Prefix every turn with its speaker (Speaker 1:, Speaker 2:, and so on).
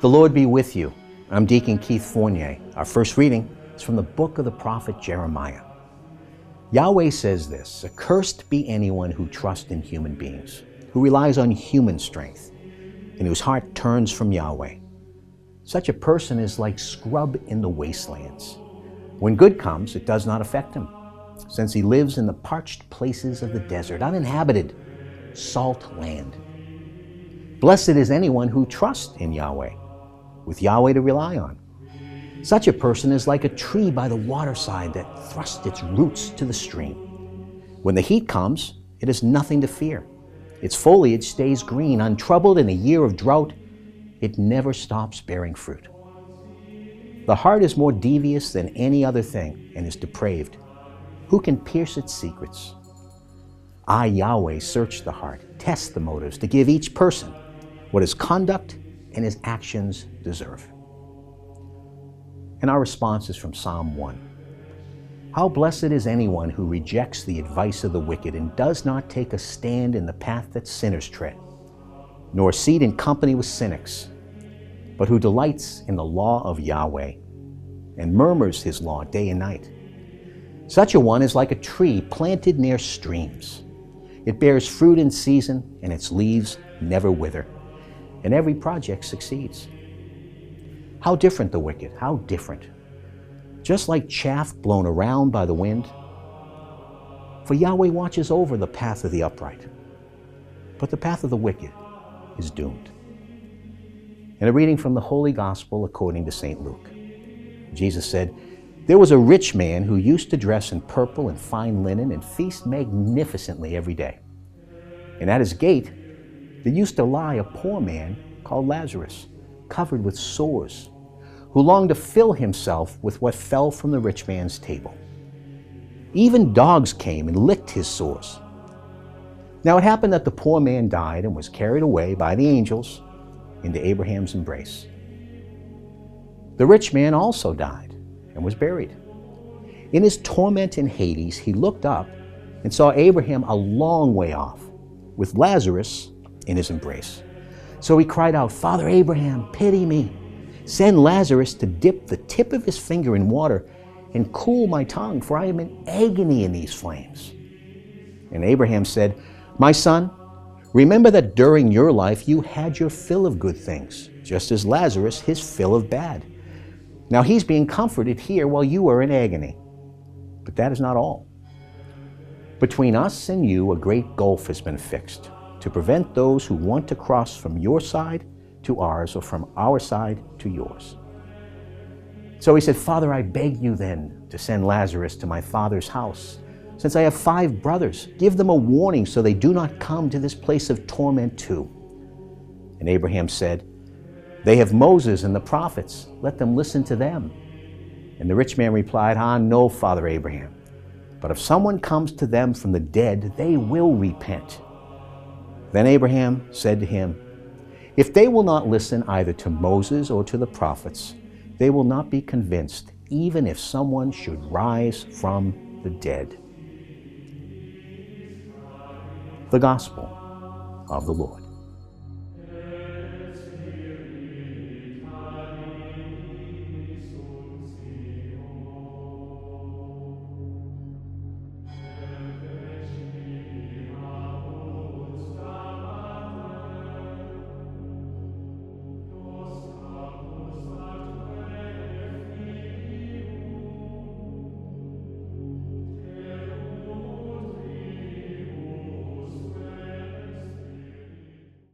Speaker 1: The Lord be with you. I'm Deacon Keith Fournier. Our first reading is from the book of the prophet Jeremiah. Yahweh says this, "Accursed be anyone who trusts in human beings, who relies on human strength, and whose heart turns from Yahweh. Such a person is like scrub in the wastelands. When good comes, it does not affect him, since he lives in the parched places of the desert, uninhabited, salt land. Blessed is anyone who trusts in Yahweh, with Yahweh to rely on. Such a person is like a tree by the waterside that thrusts its roots to the stream. When the heat comes, it has nothing to fear. Its foliage stays green, untroubled in a year of drought. It never stops bearing fruit. The heart is more devious than any other thing and is depraved. Who can pierce its secrets? I, Yahweh, search the heart, test the motives, to give each person what his conduct and his actions deserve." And our response is from Psalm 1. "How blessed is anyone who rejects the advice of the wicked and does not take a stand in the path that sinners tread, nor seat in company with cynics, but who delights in the law of Yahweh and murmurs his law day and night. Such a one is like a tree planted near streams. It bears fruit in season, and its leaves never wither, and every project succeeds. How different the wicked, how different. Just like chaff blown around by the wind. For Yahweh watches over the path of the upright, but the path of the wicked is doomed." And a reading from the Holy Gospel according to St. Luke. Jesus said, "There was a rich man who used to dress in purple and fine linen and feast magnificently every day. And at his gate there used to lie a poor man called Lazarus, covered with sores, who longed to fill himself with what fell from the rich man's table. Even dogs came and licked his sores. Now it happened that the poor man died and was carried away by the angels into Abraham's embrace. The rich man also died and was buried. In his torment in Hades, he looked up and saw Abraham a long way off, with Lazarus in his embrace. So he cried out, 'Father Abraham, pity me. Send Lazarus to dip the tip of his finger in water and cool my tongue, for I am in agony in these flames.' And Abraham said, 'My son, remember that during your life you had your fill of good things, just as Lazarus his fill of bad. Now he's being comforted here while you are in agony. But that is not all. Between us and you a great gulf has been fixed, to prevent those who want to cross from your side to ours, or from our side to yours.' So he said, 'Father, I beg you then to send Lazarus to my father's house, since I have 5 brothers. Give them a warning so they do not come to this place of torment too.' And Abraham said, 'They have Moses and the prophets. Let them listen to them.' And the rich man replied, 'No, Father Abraham. But if someone comes to them from the dead, they will repent.' Then Abraham said to him, 'If they will not listen either to Moses or to the prophets, they will not be convinced, even if someone should rise from the dead.'" The Gospel of the Lord.